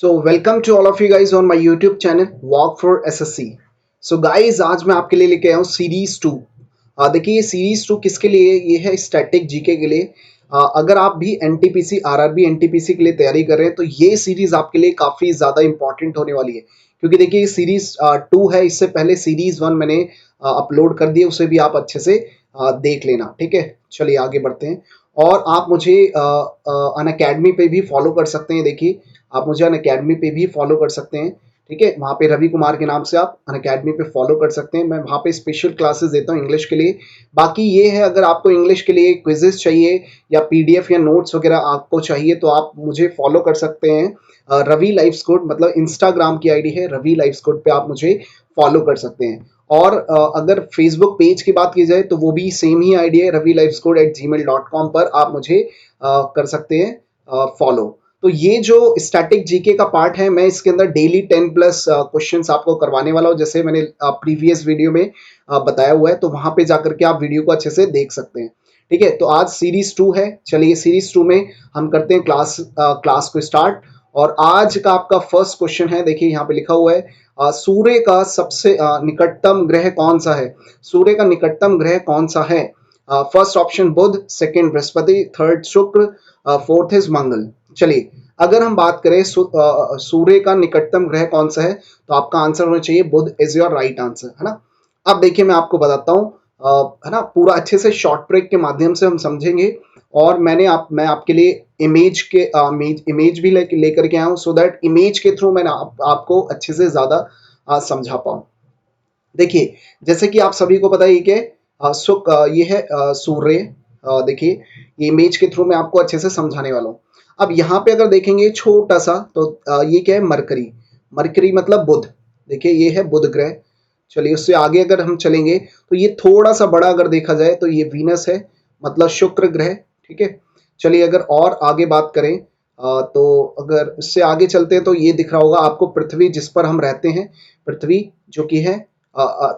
So welcome to all of you guys on my YouTube channel walk for SSC. So guys आज मैं आपके लिए लेके आया हूँ सीरीज 2। देखिए ये सीरीज 2 किसके लिए है? ये है स्टैटिक जीके के लिए। अगर आप भी एनटीपीसी आरआरबी एनटीपीसी के लिए तैयारी कर रहे हैं तो ये सीरीज आपके लिए काफ़ी ज़्यादा इंपॉर्टेंट होने वाली है, क्योंकि देखिए ये सीरीज 2 है। इससे पहले सीरीज 1 मैंने अपलोड कर दिया, उसे भी आप अच्छे से देख लेना। ठीक है, चलिए आगे बढ़ते हैं। और आप मुझे अन अकेडमी पे भी फॉलो कर सकते हैं। देखिए आप मुझे अन अकेडमी पे भी फॉलो कर सकते हैं। ठीक है, वहाँ पे रवि कुमार के नाम से आप अन अकेडमी पे फॉलो कर सकते हैं। मैं वहाँ पे स्पेशल क्लासेस देता हूँ इंग्लिश के लिए। बाकी ये है, अगर आपको इंग्लिश के लिए क्विजेस चाहिए या पीडीएफ या नोट्स वगैरह आपको चाहिए तो आप मुझे फॉलो कर सकते हैं। रवि लाइफ स्कोड मतलब इंस्टाग्राम की आईडी है रवि लाइफ स्कोड पे आप मुझे फॉलो कर सकते हैं। और अगर फेसबुक पेज की बात की जाए तो वो भी सेम ही आईडी है ravilifescode@gmail.com पर आप मुझे कर सकते हैं फॉलो। तो ये जो स्टैटिक जीके का पार्ट है, मैं इसके अंदर डेली 10 प्लस क्वेश्चंस आपको करवाने वाला हूँ, जैसे मैंने प्रीवियस वीडियो में बताया हुआ है। तो वहां पे जाकर के आप वीडियो को अच्छे से देख सकते हैं। ठीक है, तो आज सीरीज 2 है। चलिए सीरीज 2 में हम करते हैं क्लास को स्टार्ट। और आज का आपका फर्स्ट क्वेश्चन है, देखिए यहाँ पे लिखा हुआ है सूर्य का सबसे निकटतम ग्रह कौन सा है? सूर्य का निकटतम ग्रह कौन सा है? फर्स्ट ऑप्शन बुध, सेकंड बृहस्पति, थर्ड शुक्र, फोर्थ इज मंगल। चलिए अगर हम बात करें सूर्य का निकटतम ग्रह कौन सा है, तो आपका आंसर होना चाहिए बुध इज योर राइट आंसर, है ना। अब देखिए मैं आपको बताता हूँ, है ना, पूरा अच्छे से शॉर्ट ट्रिक के माध्यम से हम समझेंगे। और मैं आपके लिए इमेज भी लेकर के आया हूँ, सो दैट इमेज के थ्रू मैं आपको अच्छे से ज्यादा समझा पाऊँ। देखिए जैसे कि आप सभी को पता है कि ये है सूर्य। देखिए ये इमेज के थ्रू मैं आपको अच्छे से समझाने वाला हूँ। अब यहाँ पे अगर देखेंगे छोटा सा, तो ये क्या है? मरकरी। मरकरी मतलब बुध। देखिए ये है बुध ग्रह। चलिए उससे आगे अगर हम चलेंगे तो ये थोड़ा सा बड़ा अगर देखा जाए तो ये वीनस है, मतलब शुक्र ग्रह। ठीक है, चलिए अगर और आगे बात करें तो अगर इससे आगे चलते हैं तो ये दिख रहा होगा आपको पृथ्वी, जिस पर हम रहते हैं। पृथ्वी जो कि है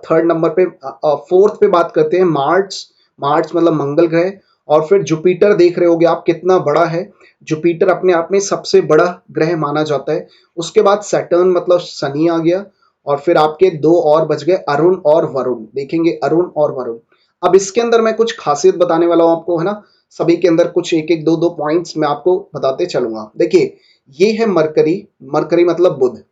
थर्ड नंबर पे। फोर्थ पे बात करते हैं मार्स। मार्स मतलब मंगल ग्रह। और फिर जुपिटर देख रहे होगे आप, कितना बड़ा है। जुपिटर अपने आप में सबसे बड़ा ग्रह माना जाता है। उसके बाद सैटर्न मतलब शनि आ गया। और फिर आपके दो और बच गए, अरुण और वरुण। देखेंगे अरुण और वरुण। अब इसके अंदर मैं कुछ खासियत बताने वाला हूं आपको, है ना। सभी के अंदर कुछ एक एक दो दो पॉइंट्स मैं आपको बताते चलूंगा। देखिए ये है मरकरी। मरकरी मतलब बुध, है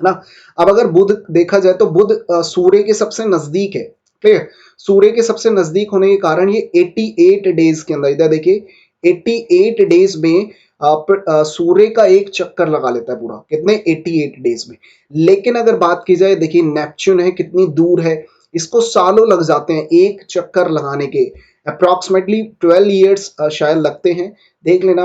ना। अब अगर बुध देखा जाए तो बुध सूर्य के सबसे नजदीक है। क्लियर? सूर्य के सबसे नजदीक होने के कारण ये 88 डेज के अंदर, इधर देखिए 88 डेज में सूर्य का एक चक्कर लगा लेता है पूरा। कितने? 88 डेज में। लेकिन अगर बात की जाए, देखिए नेपच्यून है, कितनी दूर है। इसको सालों लग जाते हैं एक चक्कर लगाने के। अप्रॉक्सीमेटली 12 ईयर्स शायद लगते हैं। देख लेना,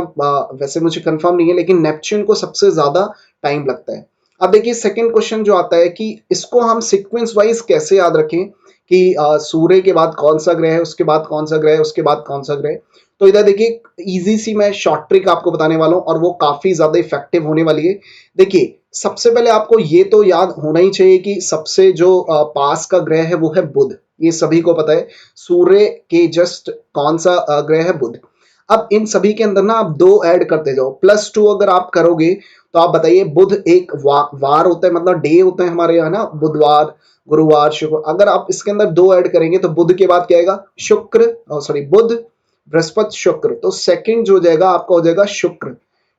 वैसे मुझे कंफर्म नहीं है, लेकिन नेपच्यून को सबसे ज्यादा टाइम लगता है। अब देखिए सेकंड क्वेश्चन जो आता है कि इसको हम सीक्वेंस वाइज कैसे याद रखें कि सूर्य के बाद कौन सा ग्रह है, उसके बाद कौन सा ग्रह है, उसके बाद कौन सा ग्रह। तो इधर देखिए इजी सी मैं शॉर्ट ट्रिक आपको बताने वाला हूं, और वो काफी ज्यादा इफेक्टिव होने वाली है। देखिए सबसे पहले आपको ये तो याद होना ही चाहिए कि सबसे जो पास का ग्रह है वो है बुध। ये सभी को पता है। सूर्य के जस्ट कौन सा ग्रह है? बुध। अब इन सभी के अंदर ना आप दो ऐड करते जाओ, +2 अगर आप करोगे तो आप बताइए बुध एक वार होता है, मतलब डे होता है हमारे यहाँ ना, बुधवार, गुरुवार, शुक्र। अगर आप इसके अंदर दो ऐड करेंगे तो बुध के बाद क्या आएगा? शुक्र, सॉरी बुध, बृहस्पति, शुक्र। तो सेकंड जो हो जाएगा आपका हो जाएगा शुक्र।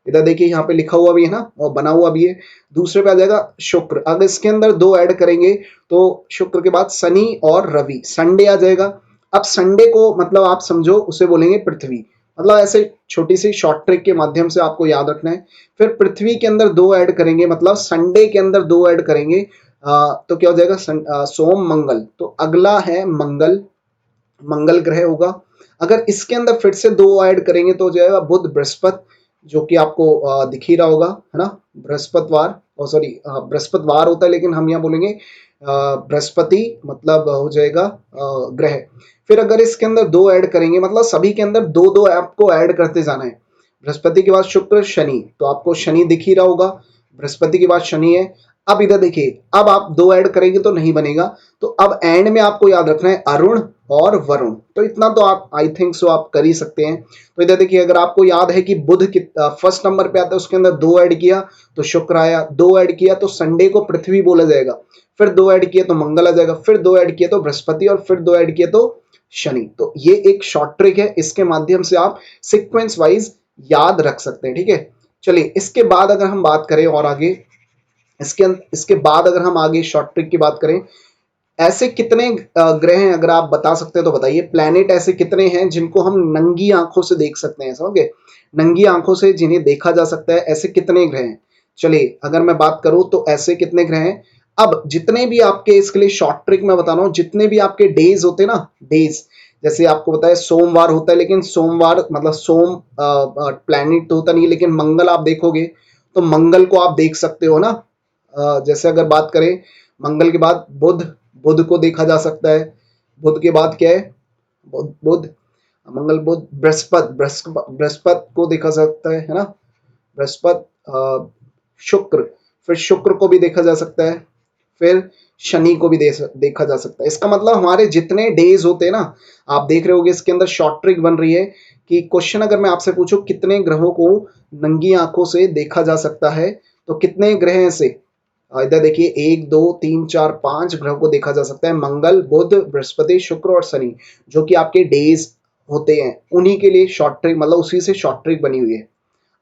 इधर देखिए यहाँ पे लिखा हुआ भी है ना, और बना हुआ भी है। दूसरे पे आ जाएगा शुक्र। अगर इसके अंदर दो ऐड करेंगे तो शुक्र के बाद शनि और रवि, संडे आ जाएगा। अब संडे को मतलब आप समझो उसे बोलेंगे पृथ्वी। मतलब ऐसे छोटी सी शॉर्ट ट्रिक के माध्यम से आपको याद रखना है। फिर पृथ्वी के अंदर दो ऐड करेंगे, मतलब संडे के अंदर दो ऐड करेंगे तो क्या हो जाएगा? सोम, मंगल। तो अगला है मंगल। मंगल ग्रह होगा। अगर इसके अंदर फिर से दो ऐड करेंगे तो हो जाएगा बुध, बृहस्पति, जो कि आपको दिख ही रहा होगा, है ना। बृहस्पतिवार, और सॉरी बृहस्पतिवार होता है, लेकिन हम यहाँ बोलेंगे बृहस्पति, मतलब हो जाएगा ग्रह। फिर अगर इसके अंदर दो ऐड करेंगे, मतलब सभी के अंदर दो दो आपको ऐड करते जाना है। बृहस्पति के बाद शुक्र, शनि, तो आपको शनि दिख ही रहा होगा। बृहस्पति के बाद शनि है। अब इधर देखिए, अब आप दो ऐड करेंगे तो नहीं बनेगा, तो अब एंड में आपको याद रखना है अरुण और वरुण। तो इतना तो आप आई थिंक सो आप कर ही सकते हैं। तो इधर देखिए, अगर आपको याद है कि बुध फर्स्ट नंबर पे आता है, उसके अंदर दो ऐड किया तो शुक्र आया, दो ऐड किया तो संडे को पृथ्वी बोला जाएगा, फिर दो ऐड किया तो मंगल आ जाएगा, फिर दो ऐड किया तो बृहस्पति, और फिर दो ऐड किया तो शनि। तो ये एक शॉर्ट ट्रिक है, इसके माध्यम से आप सीक्वेंस वाइज याद रख सकते हैं। ठीक है, चलिए इसके बाद अगर हम बात करें और आगे, इसके बाद अगर हम आगे शॉर्ट ट्रिक की बात करें, ऐसे कितने ग्रह हैं अगर आप बता सकते हैं तो बताइए। प्लैनेट ऐसे कितने हैं जिनको हम नंगी आंखों से देख सकते हैं, समझ गए, नंगी आंखों से जिन्हें देखा जा सकता है, ऐसे कितने ग्रह हैं। चलिए अगर मैं बात करूं तो ऐसे कितने ग्रह हैं। अब जितने भी आपके, इसके लिए शॉर्ट ट्रिक मैं बता रहा हूं, जितने भी आपके डेज होते हैं ना, डेज, जैसे आपको पता है सोमवार होता है, लेकिन सोमवार मतलब सोम प्लैनेट तो होता नहीं, लेकिन मंगल आप देखोगे तो मंगल को आप देख सकते हो ना। जैसे अगर बात करें मंगल के बाद बुध, बुध को देखा जा सकता है। बुध के बाद क्या है, बुध, मंगल, बुध, बृहस्पति, बृहस्पति को देखा जा सकता है ना, बृहस्पति, शुक्र, फिर शुक्र को भी देखा जा सकता है, फिर शनि को भी देखा जा सकता है। इसका मतलब हमारे जितने डेज होते हैं ना, आप देख रहे होगे इसके अंदर शॉर्ट ट्रिक बन रही है कि क्वेश्चन अगर मैं आपसे पूछूं कितने ग्रहों को नंगी आंखों से देखा जा सकता है, तो कितने ग्रह हैं से, इधर देखिए 1 2 3 4 5 ग्रहों को देखा जा सकता है, मंगल, बुध, बृहस्पति, शुक्र और शनि, जो कि आपके डेज होते हैं। उन्हीं के लिए शॉर्ट ट्रिक, मतलब उसी से शॉर्ट ट्रिक बनी हुई है।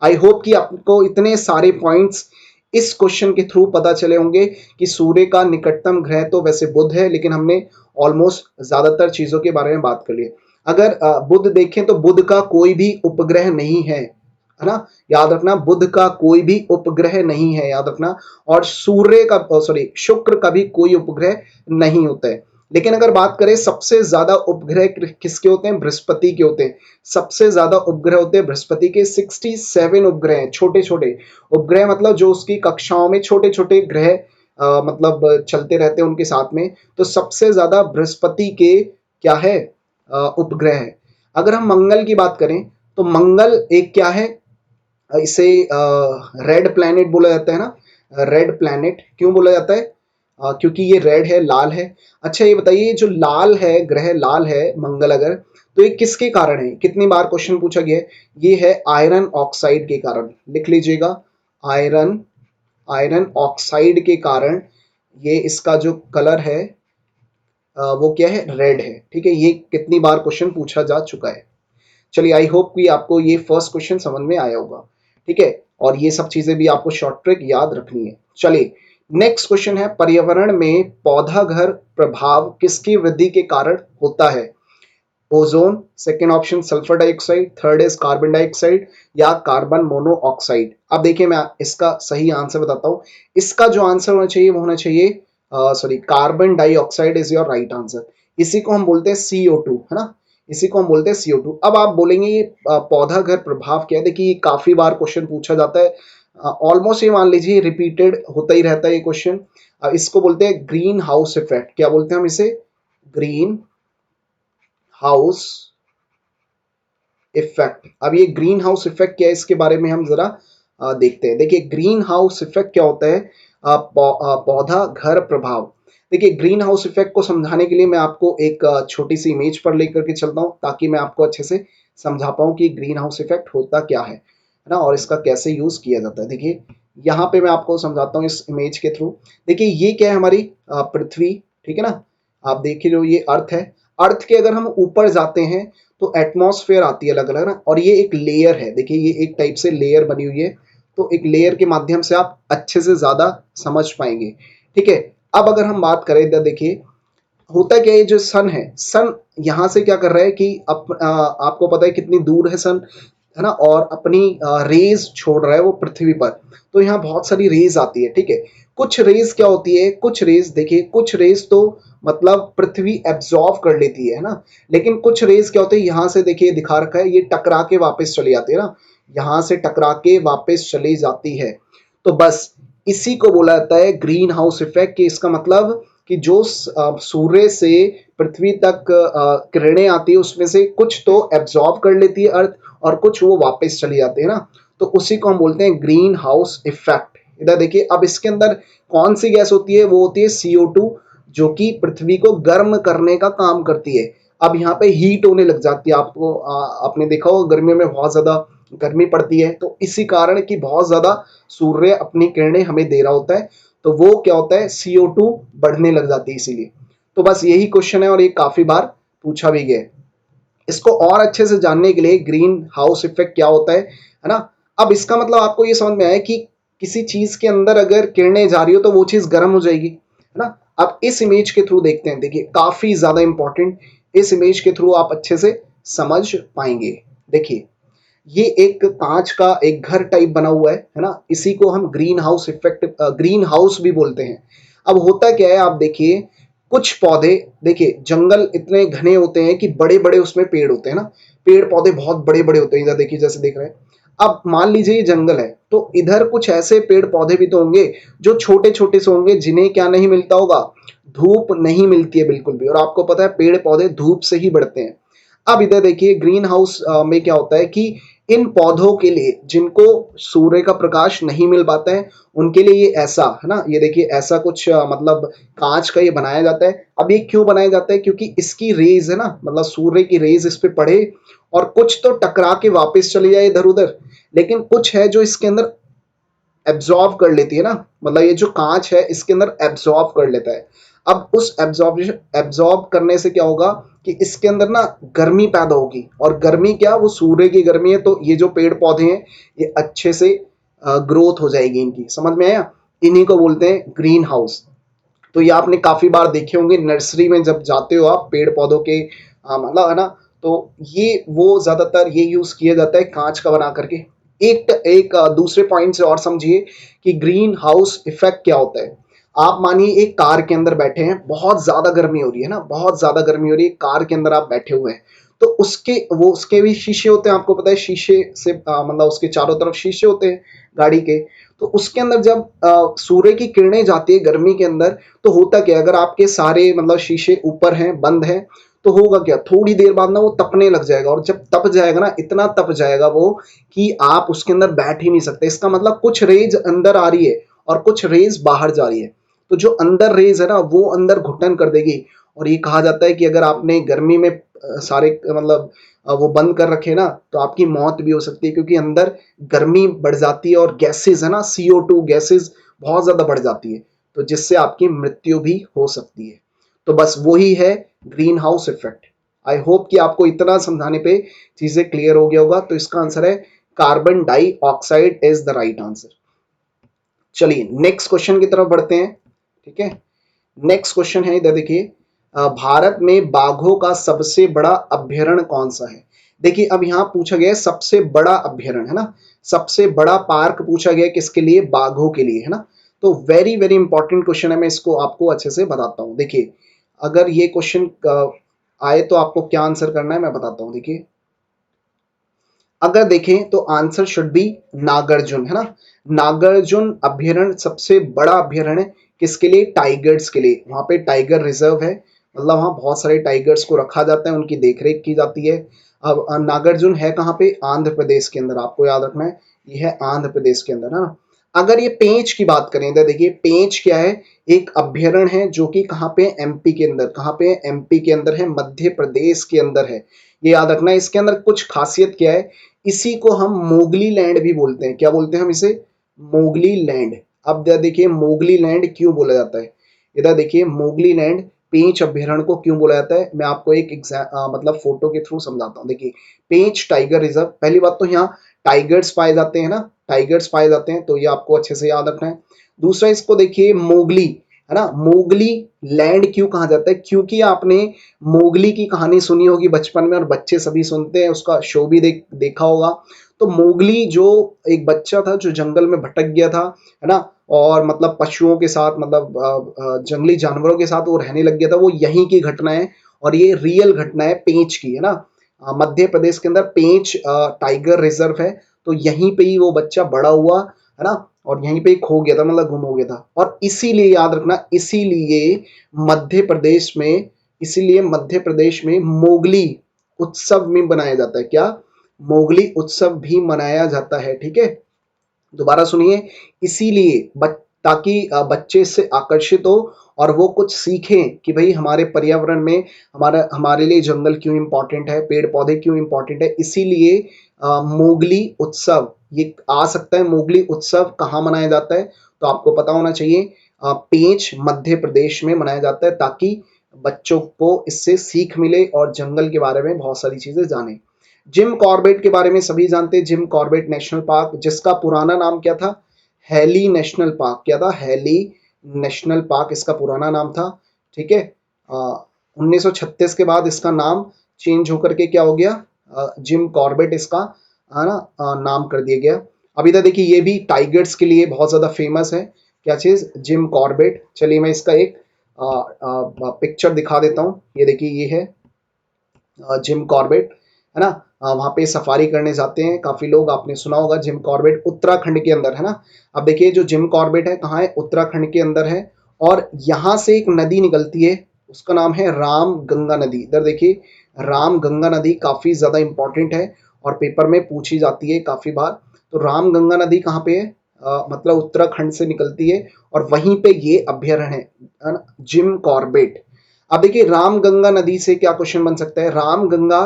आई होप कि आपको इतने सारे पॉइंट्स इस क्वेश्चन के थ्रू पता चले होंगे कि सूर्य का निकटतम ग्रह तो वैसे बुध है, लेकिन हमने ऑलमोस्ट ज्यादातर चीजों के बारे में बात कर ली। अगर बुध देखें तो बुध का कोई भी उपग्रह नहीं है ना, याद रखना, बुध का कोई भी उपग्रह नहीं है, याद रखना। और सूर्य का, सॉरी, शुक्र का भी कोई उपग्रह नहीं होता है। लेकिन अगर बात करें सबसे ज्यादा उपग्रह किसके होते हैं, बृहस्पति के होते हैं। सबसे ज्यादा उपग्रह होते हैं बृहस्पति के, 67 उपग्रह हैं, छोटे छोटे उपग्रह, मतलब जो उसकी कक्षाओं में छोटे छोटे ग्रह मतलब चलते रहते हैं उनके साथ में। तो सबसे ज्यादा बृहस्पति के क्या है, उपग्रह है। अगर हम मंगल की बात करें तो मंगल एक क्या है, इसे रेड प्लैनेट बोला जाता है ना। रेड प्लैनेट क्यों बोला जाता है, क्योंकि ये रेड है, लाल है। अच्छा ये बताइए, जो लाल है, ग्रह लाल है मंगल, अगर तो ये किसके कारण है, कितनी बार क्वेश्चन पूछा गया है, ये है आयरन ऑक्साइड के कारण। लिख लीजिएगा, आयरन, आयरन ऑक्साइड के कारण ये इसका जो कलर है वो क्या है, रेड है। ठीक है, ये कितनी बार क्वेश्चन पूछा जा चुका है। चलिए आई होप कि आपको ये फर्स्ट क्वेश्चन समझ में आया होगा। ठीक है, और ये सब चीजें भी आपको शॉर्ट ट्रिक याद रखनी है। चलिए नेक्स्ट क्वेश्चन है, पर्यावरण में पौधा घर प्रभाव किसकी वृद्धि के कारण होता है। Ozone, second option sulphur dioxide, third is carbon dioxide या कार्बन मोनोऑक्साइड। अब देखिए मैं इसका सही आंसर बताता हूं। इसका जो आंसर होना चाहिए वो होना चाहिए, sorry, carbon dioxide is your right answer. इसी को हम बोलते हैं CO2, है ना, इसी को हम बोलते हैं CO2। अब आप बोलेंगे ये पौधा घर प्रभाव क्या है। देखिए ये काफी बार क्वेश्चन पूछा जाता है, ऑलमोस्ट ये मान लीजिए रिपीटेड होता ही रहता है ये क्वेश्चन। इसको बोलते हैं ग्रीन हाउस इफेक्ट। क्या बोलते हैं हम इसे, ग्रीन हाउस इफेक्ट। अब ये ग्रीन हाउस इफेक्ट क्या है, इसके बारे में हम जरा देखते हैं। देखिए ग्रीन हाउस इफेक्ट क्या होता है, पौधा घर प्रभाव। देखिए ग्रीन हाउस इफेक्ट को समझाने के लिए मैं आपको एक छोटी सी इमेज पर लेकर के चलता हूं, ताकि मैं आपको अच्छे से समझा पाऊं कि ग्रीन हाउस इफेक्ट होता क्या है ना, और इसका कैसे यूज किया जाता है। देखिए यहाँ पे मैं आपको समझाता हूँ इस इमेज के थ्रू। देखिए ये क्या है, हमारी पृथ्वी, ठीक है ना, आप देखिए जो ये अर्थ है। अर्थ के अगर हम ऊपर जाते हैं तो एटमॉस्फेयर आती है अलग अलग ना, और ये एक लेयर है। देखिए ये एक टाइप से लेयर बनी हुई है, तो एक लेयर के माध्यम से आप अच्छे से ज्यादा समझ पाएंगे। ठीक है, अब अगर हम बात करें इधर देखिए, होता क्या है, जो सन है, सन यहाँ से क्या कर रहा है कि आपको पता है कितनी दूर है सन, है ना, और अपनी रेज छोड़ रहा है वो पृथ्वी पर। तो यहाँ बहुत सारी रेज आती है। ठीक है, कुछ रेज क्या होती है, कुछ रेज देखिए, कुछ रेज तो मतलब पृथ्वी एब्जॉर्व कर लेती है ना, लेकिन कुछ रेज क्या होते हैं, यहाँ से देखिए दिखा रखा है, ये टकरा के वापस चली जाती है ना, यहाँ से टकरा के वापस चली जाती है। तो बस इसी को बोला जाता है ग्रीन हाउस इफेक्ट, कि इसका मतलब कि जो सूर्य से पृथ्वी तक किरणें आती है, उसमें से कुछ तो एब्जॉर्ब कर लेती है अर्थ, और कुछ वो वापस चली जाती है ना। तो उसी को हम बोलते हैं ग्रीन हाउस इफेक्ट। इधर देखिए, अब इसके अंदर कौन सी गैस होती है, वो होती है CO2, जो कि पृथ्वी को गर्म करने का काम करती है। अब यहाँ पे हीट होने लग जाती है, आपको आपने देखा होगा गर्मियों में बहुत ज्यादा गर्मी पड़ती है, तो इसी कारण कि बहुत ज्यादा सूर्य अपनी किरणें हमें दे रहा होता है, तो वो क्या होता है, CO2 बढ़ने लग जाती है इसीलिए। तो बस यही क्वेश्चन है और ये काफी बार पूछा भी गया है। इसको और अच्छे से जानने के लिए ग्रीन हाउस इफेक्ट क्या होता है ना। अब इसका मतलब आपको ये समझ में आया कि किसी चीज के अंदर अगर किरणें जा रही हो तो वो चीज गर्म हो जाएगी, है ना। अब इस इमेज के थ्रू देखते हैं, देखिए काफी ज्यादा इंपॉर्टेंट, इस इमेज के थ्रू आप अच्छे से समझ पाएंगे। देखिए, ये एक कांच का एक घर टाइप बना हुआ है ना, इसी को हम green house effect, green house भी बोलते हैं। अब होता क्या है, आप देखिए कुछ पौधे, देखिए जंगल इतने घने होते हैं कि बड़े बड़े उसमें पेड़ होते हैं ना, पेड़ पौधे बहुत बड़े बड़े होते हैं, इधर देखिए जैसे देख रहे हैं। अब मान लीजिए ये जंगल है, तो इधर कुछ ऐसे पेड़ पौधे भी तो होंगे जो छोटे छोटे से होंगे, जिन्हें क्या नहीं मिलता होगा, धूप नहीं मिलती है बिल्कुल भी, और आपको पता है पेड़ पौधे धूप से ही बढ़ते हैं। अब इधर देखिए ग्रीन हाउस में क्या होता है कि इन पौधों के लिए जिनको सूर्य का प्रकाश नहीं मिल पाता है, उनके लिए ये ऐसा है ना, ये देखिए ऐसा कुछ मतलब कांच का ये बनाया जाता है। अब ये क्यों बनाया जाता है, क्योंकि इसकी रेज है ना, मतलब सूर्य की रेज इस पे पड़े और कुछ तो टकरा के वापस चली जाए इधर उधर, लेकिन कुछ है जो इसके अंदर एब्जॉर्ब कर लेती है ना, मतलब ये जो कांच है इसके अंदर एब्जॉर्ब कर लेता है। अब उस एब्जॉर्ब करने से क्या होगा कि इसके अंदर ना गर्मी पैदा होगी, और गर्मी क्या, वो सूर्य की गर्मी है, तो ये जो पेड़ पौधे हैं ये अच्छे से ग्रोथ हो जाएगी इनकी, समझ में आया। इन्हीं को बोलते हैं ग्रीन हाउस। तो ये आपने काफी बार देखे होंगे नर्सरी में, जब जाते हो आप पेड़ पौधों के मतलब है ना, तो ये वो ज्यादातर ये यूज किया जाता है कांच का बना करके। एक एक दूसरे पॉइंट से और समझिए कि ग्रीन हाउस इफेक्ट क्या होता है। आप मानिए एक कार के अंदर बैठे हैं, बहुत ज्यादा गर्मी हो रही है ना, बहुत ज्यादा गर्मी हो रही है, कार के अंदर आप बैठे हुए हैं, तो उसके भी शीशे होते हैं, आपको पता है, शीशे से मतलब उसके चारों तरफ शीशे होते हैं गाड़ी के। तो उसके अंदर जब सूर्य की किरणें जाती है गर्मी के अंदर, तो होता क्या है, अगर आपके सारे मतलब शीशे ऊपर हैं, बंद हैं, तो होगा क्या, थोड़ी देर बाद ना वो तपने लग जाएगा, और जब तप जाएगा ना, इतना तप जाएगा वो कि आप उसके अंदर बैठ ही नहीं सकते। इसका मतलब कुछ रेज अंदर आ रही है और कुछ रेज बाहर जा रही है, तो जो अंदर रेज है ना वो अंदर घुटन कर देगी। और ये कहा जाता है कि अगर आपने गर्मी में सारे मतलब वो बंद कर रखे ना, तो आपकी मौत भी हो सकती है, क्योंकि अंदर गर्मी बढ़ जाती है और गैसेज है ना, CO2 गैसेज बहुत ज्यादा बढ़ जाती है, तो जिससे आपकी मृत्यु भी हो सकती है। तो बस वही है green house effect. I hope कि आपको इतना समझाने पे चीजें क्लियर हो गया होगा। तो इसका आंसर है carbon dioxide is the right answer. चलिए नेक्स्ट क्वेश्चन की तरफ बढ़ते हैं। ठीक है, नेक्स्ट क्वेश्चन है, इधर देखिए, भारत में बाघों का सबसे बड़ा अभ्यारण्य कौन सा है। देखिए अब यहाँ पूछा गया है सबसे बड़ा अभ्यारण्य, है ना, सबसे बड़ा पार्क पूछा गया है, किसके लिए, बाघों के लिए, है ना। तो वेरी वेरी इंपॉर्टेंट क्वेश्चन है, मैं इसको आपको अच्छे से बताता हूँ। देखिए अगर ये क्वेश्चन आए तो आपको क्या आंसर करना है मैं बताता हूँ। देखिए अगर देखें तो आंसर शुड बी नागार्जुन, है ना। नागार्जुन अभ्यारण्य सबसे बड़ा अभ्यारण्य किसके लिए, टाइगर्स के लिए। वहां पे टाइगर रिजर्व है, मतलब वहां बहुत सारे टाइगर्स को रखा जाता है, उनकी देखरेख की जाती है। अब नागार्जुन है कहाँ पे, आंध्र प्रदेश के अंदर, आपको याद रखना है ये है आंध्र प्रदेश के अंदर, है ना। अगर ये पेंच की बात करें, इधर देखिए पेंच क्या है, एक अभ्यारण्य है जो कि कहाँ पे, MP के अंदर, कहाँ पे, MP के अंदर है, मध्य प्रदेश के अंदर है। ये याद रखना है। इसके अंदर कुछ खासियत क्या है, इसी को हम मोगली लैंड भी बोलते हैं। क्या बोलते हैं हम इसे, मोगली लैंड। अब देखिए मोगली लैंड क्यों बोला जाता है, इधर देखिए मोगली लैंड पेंच अभ्यारण्य को क्यों बोला जाता है, मैं आपको एक मतलब फोटो के थ्रू समझाता हूँ। देखिए पेंच टाइगर रिजर्व, पहली बात तो यहाँ टाइगर्स पाए जाते हैं ना, टाइगर्स पाए जाते हैं, तो ये आपको अच्छे से याद रखना है। दूसरा इसको देखिए मोगली, है ना, मोगली लैंड क्यों कहा जाता है, क्योंकि आपने मोगली की कहानी सुनी होगी बचपन में, और बच्चे सभी सुनते हैं, उसका शो भी देखा होगा। तो मोगली जो एक बच्चा था जो जंगल में भटक गया था, है ना, और मतलब पशुओं के साथ, मतलब जंगली जानवरों के साथ वो रहने लग गया था, वो यहीं की घटना है, और ये रियल घटना है पेंच की, है ना। मध्य प्रदेश के अंदर पेंच टाइगर रिजर्व है, तो यहीं पे ही वो बच्चा बड़ा हुआ, है ना, और यहीं पे ही खो गया था, मतलब गुम हो गया था। और इसीलिए याद रखना, मध्य प्रदेश में इसीलिए मध्य प्रदेश में मोगली उत्सव में बनाया जाता है, क्या, मोगली उत्सव भी मनाया जाता है। ठीक है, दोबारा सुनिए, इसीलिए ताकि बच्चे इससे आकर्षित हो और वो कुछ सीखें कि भाई हमारे पर्यावरण में हमारे लिए जंगल क्यों इम्पोर्टेंट है, पेड़ पौधे क्यों इम्पोर्टेंट है। इसीलिए मोगली उत्सव ये आ सकता है। मोगली उत्सव कहाँ मनाया जाता है, तो आपको पता होना चाहिए, पेंच मध्य प्रदेश में मनाया जाता है, ताकि बच्चों को इससे सीख मिले और जंगल के बारे में बहुत सारी चीजें जाने। जिम कॉर्बेट के बारे में सभी जानते हैं, जिम कॉर्बेट नेशनल पार्क, जिसका पुराना नाम क्या था, हेली नेशनल पार्क। क्या था, हेली नेशनल पार्क इसका पुराना नाम था। ठीक है, 1936 के बाद इसका नाम चेंज होकर के क्या हो गया, जिम कॉर्बेट इसका है ना नाम कर दिया गया। अब इधर देखिए, ये भी टाइगर्स के लिए बहुत ज्यादा फेमस है। क्या चीज, जिम कॉर्बेट। चलिए मैं इसका एक पिक्चर दिखा देता हूँ। ये देखिए, ये है जिम कॉर्बेट, है ना। वहाँ पे सफारी करने जाते हैं काफी लोग, आपने सुना होगा। जिम कॉर्बेट उत्तराखंड के अंदर है ना। अब देखिए, जो जिम कॉर्बेट है कहाँ है, उत्तराखंड के अंदर है। और यहाँ से एक नदी निकलती है, उसका नाम है राम गंगा नदी। इधर देखिए, राम गंगा नदी काफी ज्यादा इंपॉर्टेंट है और पेपर में पूछी जाती है काफी बार। तो राम गंगा नदी कहाँ पे है, मतलब उत्तराखंड से निकलती है और वहीं पे ये अभ्यारण्य है ना, जिम कॉर्बेट। अब देखिए, राम गंगा नदी से क्या क्वेश्चन बन सकता है। राम गंगा,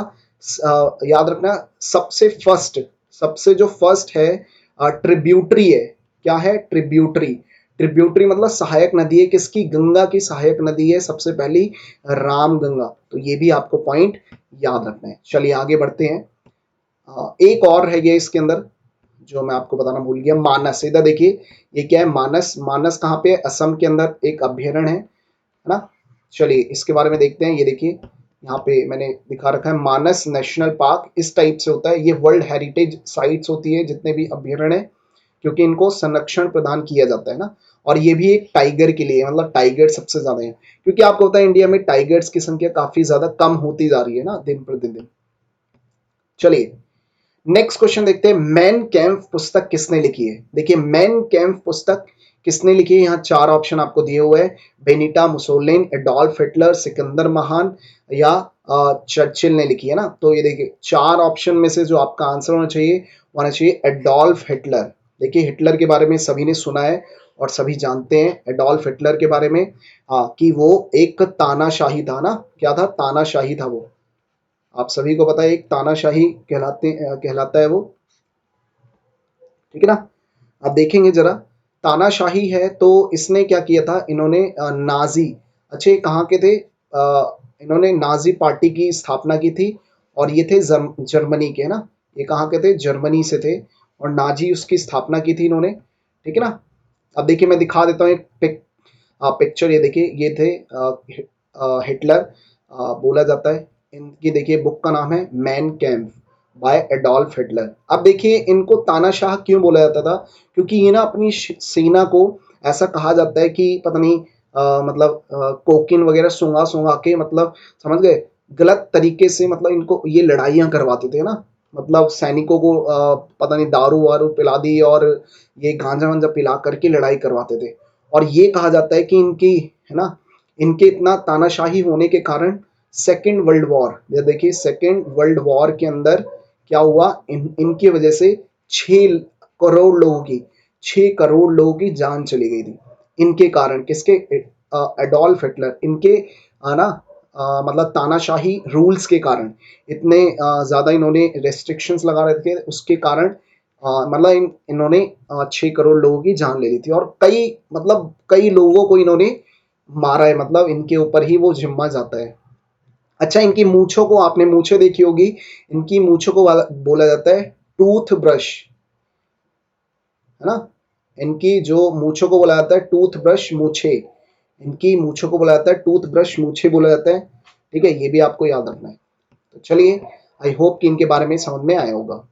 याद रखना, सबसे फर्स्ट, सबसे जो फर्स्ट है ट्रिब्यूटरी है। क्या है, ट्रिब्यूटरी। ट्रिब्यूटरी मतलब सहायक नदी है, किसकी, गंगा की सहायक नदी है सबसे पहली, राम गंगा। तो ये भी आपको पॉइंट याद रखना है। चलिए आगे बढ़ते हैं। एक और है ये इसके अंदर जो मैं आपको बताना भूल गया, मानस। इधर देखिए, ये क्या है, मानस। मानस कहाँ पे है, असम के अंदर एक अभ्यारण्य है ना। चलिए इसके बारे में देखते हैं। ये देखिए, यहाँ पे मैंने दिखा रखा है, मानस नेशनल पार्क इस टाइप से होता है। ये वर्ल्ड हेरिटेज साइट्स होती है जितने भी अभ्यारण्य है, क्योंकि इनको संरक्षण प्रदान किया जाता है ना। और ये भी एक टाइगर के लिए, मतलब टाइगर सबसे ज्यादा है, क्योंकि आपको पता है इंडिया में टाइगर्स की संख्या काफी ज्यादा कम होती जा रही है ना दिन प्रतिदिन। चलिए नेक्स्ट क्वेश्चन देखते हैं। मैन कैम्प पुस्तक किसने लिखी है। देखिए, मैन कैम्प पुस्तक किसने लिखी है, यहाँ चार ऑप्शन आपको दिए हुए हैं। बेनिटा मुसोलिन, एडोल्फ हिटलर, सिकंदर महान या चर्चिल ने लिखी है ना। तो ये देखिए, चार ऑप्शन में से जो आपका आंसर होना चाहिए एडोल्फ हिटलर। देखिए, हिटलर के बारे में सभी ने सुना है और सभी जानते हैं एडोल्फ हिटलर के बारे में, कि वो एक तानाशाही था ना। क्या था, तानाशाही था वो। आप सभी को पता है, एक तानाशाही कहलाता है वो। ठीक है ना। अब देखेंगे जरा, तानाशाही है तो इसने क्या किया था, इन्होंने नाजी, अच्छे कहाँ के थे, इन्होंने नाजी पार्टी की स्थापना की थी और ये थे जर्मनी के, है ना। ये कहाँ के थे, जर्मनी से थे और नाजी उसकी स्थापना की थी इन्होंने। ठीक है ना। अब देखिए, मैं दिखा देता हूँ एक पिक्चर। ये देखिए, ये थे हिटलर, बोला जाता है। इनकी देखिए बुक का नाम है Mein Kampf by Adolf Hitler. अब देखिए, इनको तानाशाह क्यों बोला जाता था, क्योंकि ये ना अपनी सेना को, ऐसा कहा जाता है कि पता नहीं, मतलब कोकिन वगैरह सूंघा सूंघा के, मतलब समझ गए, गलत तरीके से, मतलब इनको ये लड़ाइयाँ करवाते थे ना। मतलब सैनिकों को पता नहीं दारू वारू पिला दी और ये गांजा वांजा पिला करके लड़ाई करवाते थे। और ये कहा जाता है कि इनकी, है ना, इनके इतना तानाशाही होने के कारण सेकेंड वर्ल्ड वॉर, ये देखिए सेकेंड वर्ल्ड वॉर के अंदर क्या हुआ, इनकी वजह से 6 करोड़ लोगों की 6 करोड़ लोगों की जान चली गई थी इनके कारण। किसके, एडोल्फ हिटलर, इनके ना मतलब तानाशाही रूल्स के कारण, इतने ज्यादा इन्होंने रेस्ट्रिक्शंस लगा रखे थे, उसके कारण मतलब इन्होंने 6 करोड़ लोगों की जान ले ली थी और कई लोगों को इन्होंने मारा है, मतलब इनके ऊपर ही वो जिम्मा जाता है। अच्छा, इनकी मूछों को, आपने मूछें देखी होगी, इनकी मूछों को बोला जाता है टूथ ब्रश, है ना। इनकी जो मूछों को बोला जाता है टूथ ब्रश मूछे, इनकी मूछों को बोला जाता है टूथ ब्रश मूछे बोला जाता है। ठीक है, ये भी आपको याद रखना है। तो चलिए, आई होप कि इनके बारे में समझ में आया होगा।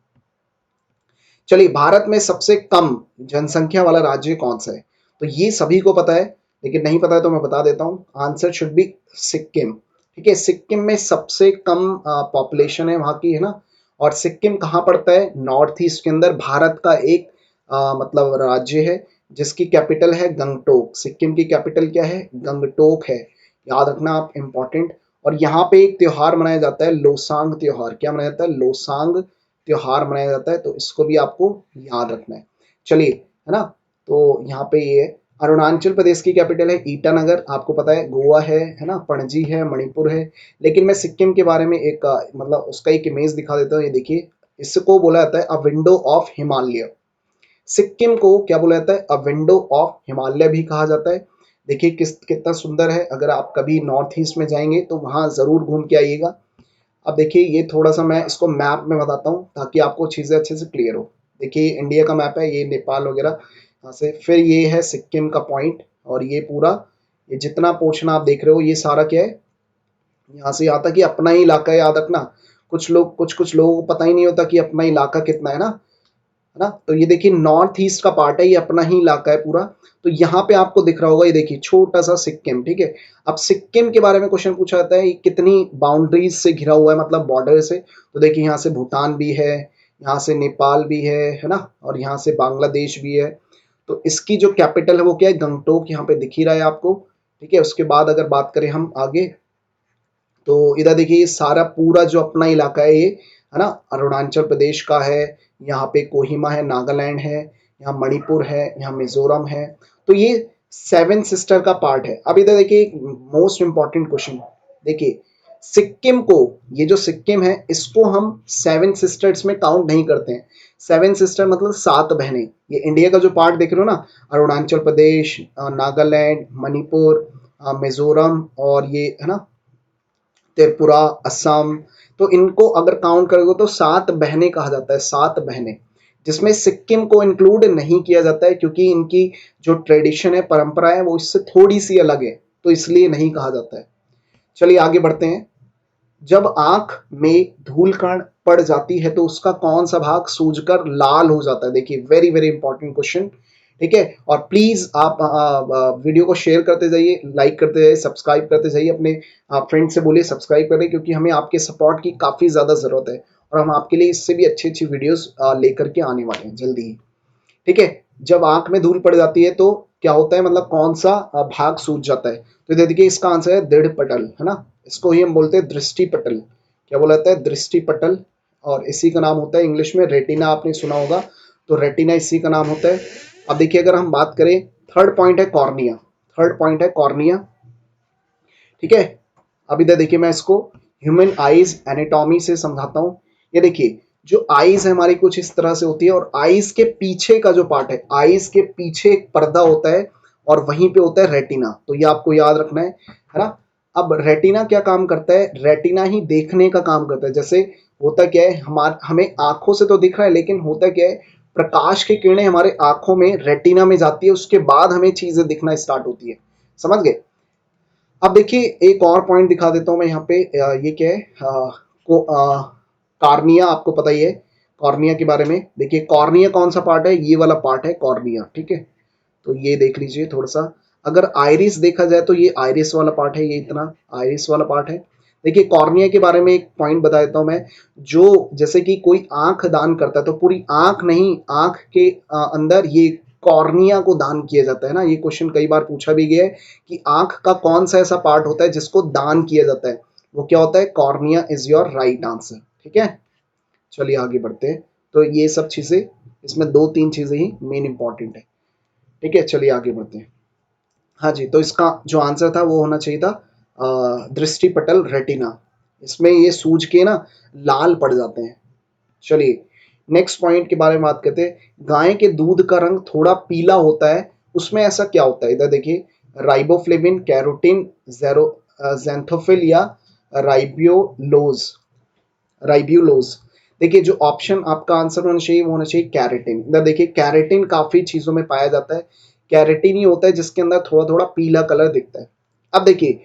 चलिए, भारत में सबसे कम जनसंख्या वाला राज्य कौन सा है, तो ये सभी को पता है, लेकिन नहीं पता है तो मैं बता देता हूँ। Answer should be Sikkim. ठीक है, सिक्किम में सबसे कम पॉपुलेशन है वहाँ की, है ना। और सिक्किम कहाँ पड़ता है, नॉर्थ ईस्ट के अंदर, भारत का एक मतलब राज्य है जिसकी कैपिटल है गंगटोक। सिक्किम की कैपिटल क्या है, गंगटोक है। याद रखना आप, इंपॉर्टेंट। और यहाँ पे एक त्योहार मनाया जाता है, लोसांग त्योहार। क्या मनाया जाता है, लोसांग त्योहार मनाया जाता है, तो इसको भी आपको याद रखना है। चलिए, है ना। तो यहाँ पे ये अरुणाचल प्रदेश की कैपिटल है ईटानगर, आपको पता है। गोवा है ना, पणजी है, मणिपुर है। लेकिन मैं सिक्किम के बारे में एक मतलब उसका एक इमेज दिखा देता हूँ। ये देखिए, इसको बोला जाता है अ विंडो ऑफ हिमालय। सिक्किम को क्या बोला जाता है? अ विंडो ऑफ हिमालय भी कहा जाता है। देखिए कितना सुंदर है। अगर आप कभी नॉर्थ ईस्ट में जाएंगे तो वहाँ ज़रूर घूम के आइएगा। अब देखिए, ये थोड़ा सा मैं इसको मैप में बताता हूँ ताकि आपको चीज़ें अच्छे से क्लियर हो। देखिए, इंडिया का मैप है, ये नेपाल वगैरह यहाँ से, फिर ये है सिक्किम का पॉइंट, और ये पूरा, ये जितना पोर्शन आप देख रहे हो ये सारा क्या है, यहाँ से यहाँ तक, ये अपना ही इलाका है, याद रखना। कुछ लोगों को पता ही नहीं होता कि अपना इलाका कितना है ना। तो ये देखिए, नॉर्थ ईस्ट का पार्ट है, ये अपना ही इलाका है पूरा। तो यहाँ पे आपको दिख रहा होगा, ये देखिए छोटा सा सिक्किम, ठीक है। अब सिक्किम के बारे में क्वेश्चन पूछा जाता है, ये कितनी बाउंड्रीज से घिरा हुआ है, मतलब बॉर्डर से। तो देखिए, यहाँ से भूटान भी है, यहाँ से नेपाल भी है ना, और यहाँ से बांग्लादेश भी है। तो इसकी जो कैपिटल है वो क्या है? गंगटोक, यहाँ पे दिख ही रहा है आपको, ठीक है। उसके बाद अगर बात करें हम आगे, तो इधर देखिए, ये सारा पूरा जो अपना इलाका है ये, है ना, अरुणाचल प्रदेश का है। यहाँ पे कोहिमा है, नागालैंड है, यहाँ मणिपुर है, यहाँ मिजोरम है। तो ये सेवन सिस्टर का पार्ट है। अब इधर देखिए, मोस्ट इंपॉर्टेंट क्वेश्चन, देखिए सिक्किम को, ये जो सिक्किम है इसको हम सेवन सिस्टर्स में काउंट नहीं करते हैं। सेवन सिस्टर मतलब सात बहनें। ये इंडिया का जो पार्ट देख रहे हो ना, अरुणाचल प्रदेश, नागालैंड, मणिपुर, मिजोरम, और ये है ना त्रिपुरा, असम। तो इनको अगर काउंट करोगे तो सात बहनें कहा जाता है, सात बहनें, जिसमें सिक्किम को इंक्लूड नहीं किया जाता है क्योंकि इनकी जो ट्रेडिशन है, परंपरा है, वो इससे थोड़ी सी अलग है, तो इसलिए नहीं कहा जाता है। चलिए आगे बढ़ते हैं। जब आंख में धूल कण पड़ जाती है तो उसका कौन सा भाग सूजकर लाल हो जाता है? देखिए, वेरी वेरी इंपॉर्टेंट क्वेश्चन, ठीक है। और प्लीज आप वीडियो को शेयर करते जाइए, लाइक करते जाइए, सब्सक्राइब करते जाइए, अपने फ्रेंड से बोलिए सब्सक्राइब करें, क्योंकि हमें आपके सपोर्ट की काफ़ी ज़्यादा ज़रूरत है, और हम आपके लिए इससे भी अच्छी अच्छी वीडियोस लेकर के आने वाले हैं जल्दी ही, ठीक है। जब आंख में धूल पड़ जाती है तो क्या होता है, मतलब कौन सा भाग सूज जाता है? तो ये देखिए, इसका आंसर है दृढ़ पटल, है ना। इसको ही हम बोलते हैं दृष्टि पटल। क्या बोला जाता है? दृष्टि पटल। और इसी का नाम होता है इंग्लिश में रेटिना, आपने सुना होगा। तो रेटिना इसी का नाम होता है। अब देखिए, अगर हम बात करें, थर्ड पॉइंट है कॉर्निया। थर्ड पॉइंट है कॉर्निया, ठीक है। अब इधर देखिए, मैं इसको ह्यूमन आईज एनाटॉमी से समझाता हूँ। ये देखिए, जो आईज है हमारी कुछ इस तरह से होती है, और आईज के पीछे का जो पार्ट है, आईज के पीछे एक पर्दा होता है, और वहीं पे होता है रेटिना। तो ये आपको याद रखना है ना। अब रेटिना क्या काम करता है? रेटिना ही देखने का काम करता है। जैसे होता क्या है, हमें आंखों से तो दिख रहा है, लेकिन होता क्या है, प्रकाश की किरणें हमारे आंखों में रेटिना में जाती है, उसके बाद हमें चीजें दिखना स्टार्ट होती है। समझ गए? अब देखिए, एक और पॉइंट दिखा देता हूँ मैं यहाँ पे। ये क्या है, कॉर्निया, आपको पता ही है कॉर्निया के बारे में। देखिए, कॉर्निया कौन सा पार्ट है? ये वाला पार्ट है कॉर्निया, ठीक है। तो ये देख लीजिए थोड़ा सा। अगर आइरिस देखा जाए तो ये आइरिस वाला पार्ट है, ये इतना आइरिस वाला पार्ट है। देखिए, कॉर्निया के बारे में एक पॉइंट बता देता हूँ मैं। जो जैसे कि कोई आंख दान करता है तो पूरी आंख नहीं, आंख के अंदर ये कॉर्निया को दान किया जाता है ना। ये क्वेश्चन कई बार पूछा भी गया है कि आंख का कौन सा ऐसा पार्ट होता है जिसको दान किया जाता है? वो क्या होता है? Cornea is your right answer, ठीक है। चलिए आगे बढ़ते हैं। तो ये सब चीजें, इसमें दो तीन चीजें ही मेन इंपॉर्टेंट है, ठीक है। चलिए आगे बढ़ते हैं। हाँ जी, तो इसका जो आंसर था वो होना चाहिए था दृष्टि पटल, रेटिना। इसमें ये सूज के ना लाल पड़ जाते हैं। चलिए नेक्स्ट पॉइंट के बारे में बात करते हैं। गाय के दूध का रंग थोड़ा पीला होता है, उसमें ऐसा क्या होता है? इधर देखिए, राइबोफ्लेविन, कैरोटीन, ज़ैंथोफिल या राइबियोलोज। राइब्यूलोज। देखिए, जो ऑप्शन आपका आंसर होना चाहिए वो होना चाहिए कैरेटिन। इधर देखिए, कैरेटिन काफी चीजों में पाया जाता है। कैरेटिन ही होता है जिसके अंदर थोड़ा थोड़ा पीला कलर दिखता है। अब देखिए,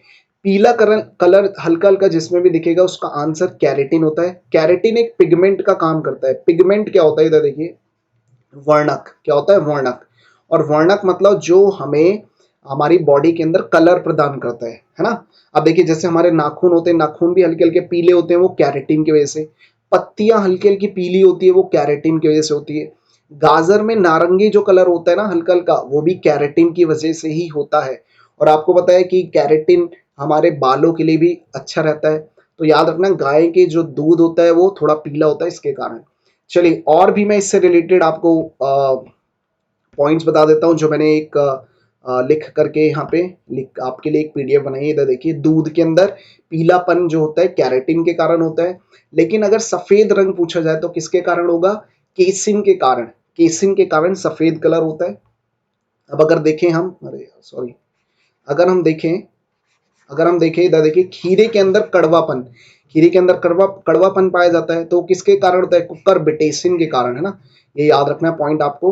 पीला कलर कलर हल्का हल्का जिसमें भी दिखेगा उसका आंसर कैरेटिन होता है। कैरेटिन एक पिगमेंट का काम करता है। पिगमेंट क्या होता है? इधर देखिए, वर्णक। क्या होता है? वर्णक। और वर्णक मतलब जो हमें हमारी बॉडी के अंदर कलर प्रदान करता है ना। अब देखिए, जैसे हमारे नाखून होते हैं, नाखून भी हल्के हल्के पीले होते हैं, वो कैरेटीन की वजह से। पत्तियां हल्की हल्की पीली होती है, वो कैरेटीन की वजह से होती है। गाजर में नारंगी जो कलर होता है ना, हल्का हल्का, वो भी कैरेटीन की वजह से ही होता है। और आपको पता है कि कैरेटीन हमारे बालों के लिए भी अच्छा रहता है। तो याद रखना, गाय के जो दूध होता है वो थोड़ा पीला होता है इसके कारण। चलिए, और भी मैं इससे रिलेटेड आपको पॉइंट्स बता देता हूँ जो मैंने एक लिख करके यहाँ पे लिख आपके लिए एक पीडीएफ बनाई है। इधर देखिए, दूध के अंदर पीलापन जो होता है कैरेटिन के कारण होता है, लेकिन अगर सफेद रंग पूछा जाए तो किसके कारण होगा? केसिन के कारण। केसिन के कारण सफेद कलर होता है। अब अगर देखें हम, अरे सॉरी, अगर हम देखें अगर हम देखें इधर देखिए, खीरे के अंदर कड़वापन, खीरे के अंदर कड़वापन पाया जाता है, तो किसके कारण होता है? कुकर बिटेसिन के कारण, है ना। ये याद रखना पॉइंट आपको।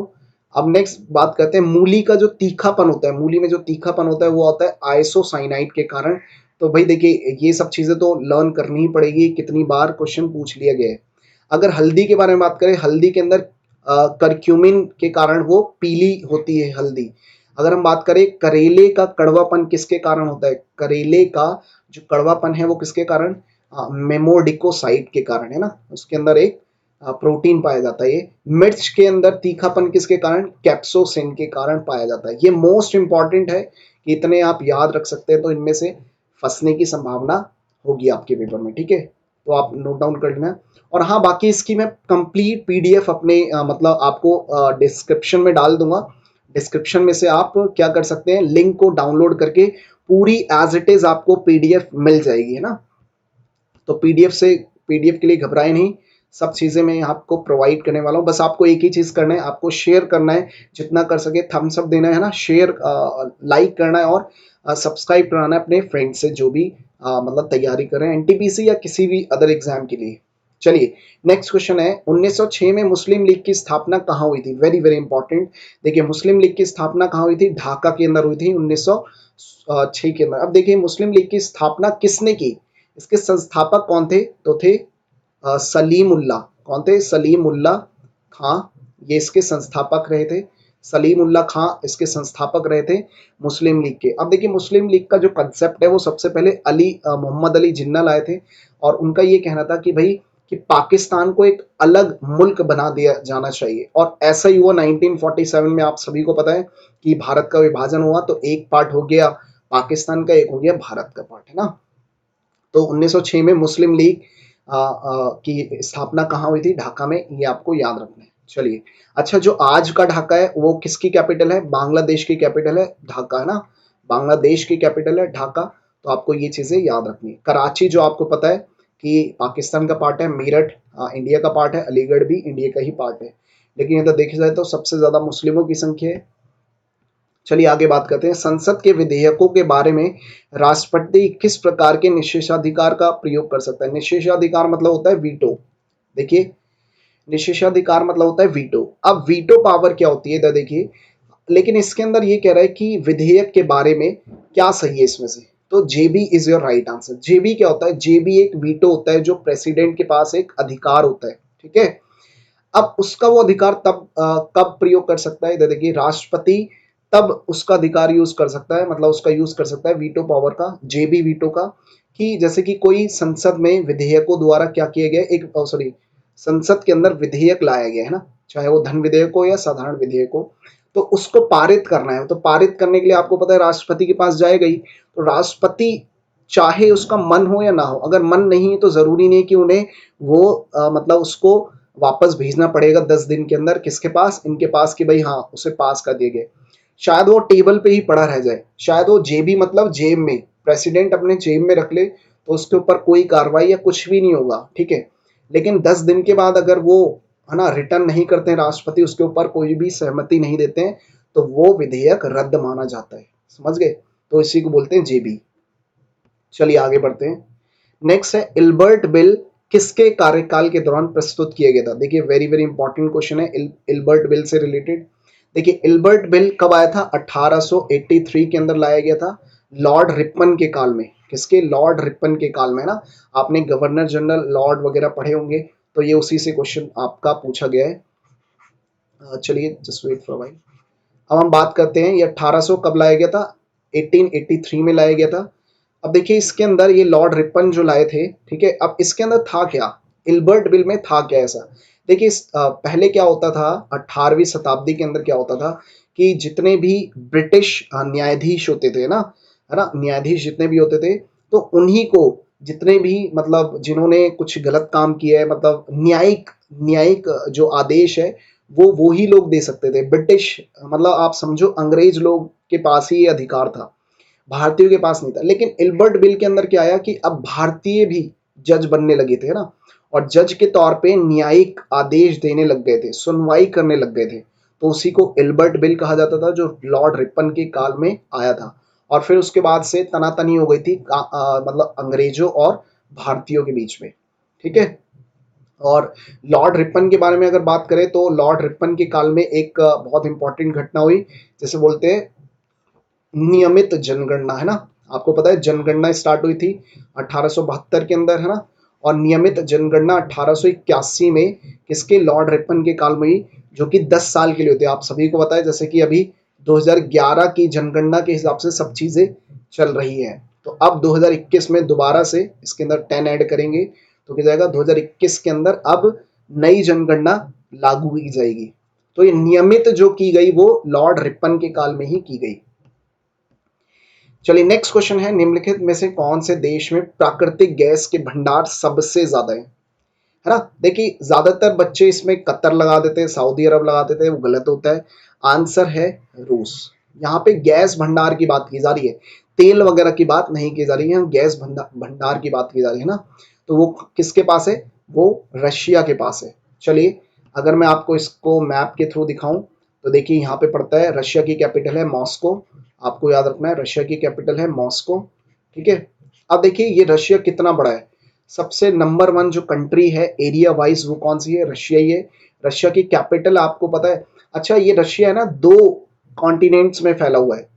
अब नेक्स्ट बात करते हैं, मूली का जो तीखापन होता है, मूली में जो तीखापन होता है वो होता है आइसोसाइनाइड के कारण। तो भाई देखिए, ये सब चीजें तो लर्न करनी ही पड़ेगी, कितनी बार क्वेश्चन पूछ लिया गया है। अगर हल्दी के बारे में बात करें, हल्दी के अंदर करक्यूमिन के कारण वो पीली होती है हल्दी। अगर हम बात करें करेले का कड़वापन किसके कारण होता है? करेले का जो कड़वापन है वो किसके कारण? मेमोडिकोसाइड के कारण, है ना। उसके अंदर एक प्रोटीन पाया जाता है। ये मिर्च के अंदर तीखापन किसके कारण? कैप्सोसिन के कारण पाया जाता है। ये मोस्ट इंपॉर्टेंट है कि इतने आप याद रख सकते हैं, तो इनमें से फंसने की संभावना होगी आपके पेपर में, ठीक है। तो आप नोट डाउन कर लेना। और हाँ, बाकी इसकी मैं कंप्लीट पीडीएफ अपने मतलब आपको डिस्क्रिप्शन में डाल दूंगा। डिस्क्रिप्शन में से आप क्या कर सकते हैं, लिंक को डाउनलोड करके पूरी एज इट इज आपको पीडीएफ मिल जाएगी, है ना। तो पीडीएफ के लिए घबराए नहीं, सब चीजें मैं आपको प्रोवाइड करने वाला हूँ। बस आपको एक ही चीज करना है, आपको शेयर करना है, जितना कर सके थम्स अप देना है ना, शेयर लाइक करना है, और सब्सक्राइब कराना है अपने फ्रेंड से जो भी मतलब तैयारी कर रहे हैं एनटीपीसी या किसी भी अदर एग्जाम के लिए। चलिए, नेक्स्ट क्वेश्चन है, 1906 में मुस्लिम लीग की स्थापना कहाँ हुई थी? Very very important. देखिए, मुस्लिम लीग की स्थापना कहाँ हुई थी? ढाका के अंदर हुई थी 1906 के अंदर। अब देखिए, मुस्लिम लीग की स्थापना किसने की? इसके संस्थापक कौन थे? तो थे सलीमुल्लाह। कौन थे? सलीमुल्लाह खां, ये इसके संस्थापक रहे थे। सलीमुल्लाह खां इसके संस्थापक रहे थे मुस्लिम लीग के। अब देखिए, मुस्लिम लीग का जो कंसेप्ट है वो सबसे पहले मोहम्मद अली जिन्ना लाए थे, और उनका ये कहना था कि भाई कि पाकिस्तान को एक अलग मुल्क बना दिया जाना चाहिए, और ऐसा ही हुआ 1947 में। आप सभी को पता है कि भारत का विभाजन हुआ, तो एक पार्ट हो गया पाकिस्तान का, एक हो गया भारत का पार्ट, है ना। तो 1906 में मुस्लिम लीग की स्थापना कहाँ हुई थी? ढाका में, ये आपको याद रखना है। चलिए, अच्छा, जो आज का ढाका है वो किसकी कैपिटल है? बांग्लादेश की कैपिटल है ढाका, है ना। बांग्लादेश की कैपिटल है ढाका। तो आपको ये चीजें याद रखनी है। कराची जो आपको पता है कि पाकिस्तान का पार्ट है, मेरठ इंडिया का पार्ट है, अलीगढ़ भी इंडिया का ही पार्ट है। लेकिन इधर देखा जाए तो सबसे ज्यादा मुस्लिमों की संख्या है। चलिए आगे बात करते हैं, संसद के विधेयकों के बारे में राष्ट्रपति किस प्रकार के निषेधाधिकार का प्रयोग कर सकता है? निषेधाधिकार मतलब होता है वीटो। देखिए, निषेधाधिकार मतलब होता है वीटो। अब वीटो पावर क्या होती है इधर देखिए, लेकिन इसके अंदर ये कह रहा है कि विधेयक के बारे में क्या सही है इसमें से, तो जेबी इज योर राइट आंसर। जेबी क्या होता है? जेबी एक वीटो होता है जो प्रेसिडेंट के पास एक अधिकार होता है, ठीक है। अब उसका वो अधिकार तब कब प्रयोग कर सकता है? इधर देखिए, राष्ट्रपति तब उसका अधिकार यूज कर सकता है, मतलब उसका यूज कर सकता है वीटो पावर का, जेबी वीटो का, कि जैसे कि कोई संसद में विधेयकों द्वारा क्या किया गया, एक सॉरी, संसद के अंदर विधेयक लाया गया है ना, चाहे वो धन विधेयक हो या साधारण विधेयक हो, तो उसको पारित करना है। तो पारित करने के लिए आपको पता है राष्ट्रपति के पास जाएगा ही। तो राष्ट्रपति चाहे उसका मन हो या ना हो, अगर मन नहीं है तो जरूरी नहीं कि उन्हें वो मतलब उसको वापस भेजना पड़ेगा 10 दिन के अंदर, किसके पास? इनके पास, कि भाई हाँ उसे पास कर दिए गए। शायद वो टेबल पे ही पड़ा रह जाए, शायद वो जेबी मतलब जेब में, प्रेसिडेंट अपने जेब में रख ले, तो उसके ऊपर कोई कार्रवाई या कुछ भी नहीं होगा, ठीक है। लेकिन 10 दिन के बाद अगर वो, है ना, रिटर्न नहीं करते हैं राष्ट्रपति, उसके ऊपर कोई भी सहमति नहीं देते हैं, तो वो विधेयक रद्द माना जाता है। समझ गए? तो इसी को बोलते हैं जेबी। चलिए आगे बढ़ते हैं। नेक्स्ट है, इल्बर्ट बिल किसके कार्यकाल के दौरान प्रस्तुत किया गया था? देखिए, वेरी वेरी इंपॉर्टेंट क्वेश्चन है इल्बर्ट बिल से रिलेटेड। देखिए, इल्बर्ट बिल कब आया था? 1883 के अंदर लाया गया था, लॉर्ड रिपन के काल में। किसके? लॉर्ड रिपन के काल में, ना। आपने गवर्नर जनरल लॉर्ड वगैरह पढ़े होंगे, तो ये उसी से क्वेश्चन आपका पूछा गया है। चलिए, जस्ट वेट फॉर व्हाइल। अब हम बात करते हैं, ये 1800 कब लाया गया था? 1883 में लाया गया था। अब देखिए, इसके अंदर ये लॉर्ड रिपन जो लाए थे, ठीक है। अब इसके अंदर था क्या, इल्बर्ट बिल में था क्या ऐसा? देखिए, पहले क्या होता था, 18वीं शताब्दी के अंदर क्या होता था कि जितने भी ब्रिटिश न्यायाधीश होते थे ना, है ना, न्यायाधीश जितने भी होते थे, तो उन्हीं को, जितने भी मतलब जिन्होंने कुछ गलत काम किया है, मतलब न्यायिक न्यायिक जो आदेश है वो ही लोग दे सकते थे। ब्रिटिश मतलब आप समझो अंग्रेज लोग के पास ही ये अधिकार था, भारतीयों के पास नहीं था। लेकिन इल्बर्ट बिल के अंदर क्या आया कि अब भारतीय भी जज बनने लगे थे ना, और जज के तौर पे न्यायिक आदेश देने लग गए थे, सुनवाई करने लग गए थे। तो उसी को इल्बर्ट बिल कहा जाता था, जो लॉर्ड रिपन के काल में आया था। और फिर उसके बाद से तनातनी हो गई थी मतलब अंग्रेजों और भारतीयों के बीच में। ठीक है। और लॉर्ड रिपन के बारे में अगर बात करें तो लॉर्ड रिपन के काल में एक बहुत इंपॉर्टेंट घटना हुई, जैसे बोलते हैं नियमित जनगणना, है ना। आपको पता है जनगणना स्टार्ट हुई थी 1872 के अंदर, है ना। और नियमित जनगणना 1881 में किसके, लॉर्ड रिपन के काल में हुई, जो कि 10 साल के लिए होती है। आप सभी को पता है जैसे कि अभी 2011 की जनगणना के हिसाब से सब चीजें चल रही है। तो अब 2021 में दोबारा से इसके अंदर 10 ऐड करेंगे तो क्या जाएगा, 2021 के अंदर अब नई जनगणना लागू की जाएगी। तो ये नियमित जो की गई वो लॉर्ड रिपन के काल में ही की गई। चलिए नेक्स्ट क्वेश्चन है, निम्नलिखित में से कौन से देश में प्राकृतिक गैस के भंडार सबसे ज्यादा है ना। देखिए ज्यादातर बच्चे इसमें कतर लगा देते हैं, सऊदी अरब लगा देते हैं, वो गलत होता है। आंसर है रूस। यहाँ पे गैस भंडार की बात की जा रही है, तेल वगैरह की बात नहीं की जा रही है, गैस भंडार की बात की जा रही है ना। तो वो किसके पास है, वो रशिया के पास है। चलिए अगर मैं आपको इसको मैप के थ्रू दिखाऊं तो देखिए यहाँ पे पड़ता है, रशिया की कैपिटल है मॉस्को। आपको याद रखना है रशिया की कैपिटल है मॉस्को। ठीक है। अब देखिए ये रशिया कितना बड़ा है, सबसे नंबर 1 जो कंट्री है एरिया वाइज वो कौन सी है, रशिया ही है। रशिया की कैपिटल आपको पता है। अच्छा ये रशिया है ना, 2 कॉन्टिनेंट्स में फैला हुआ है,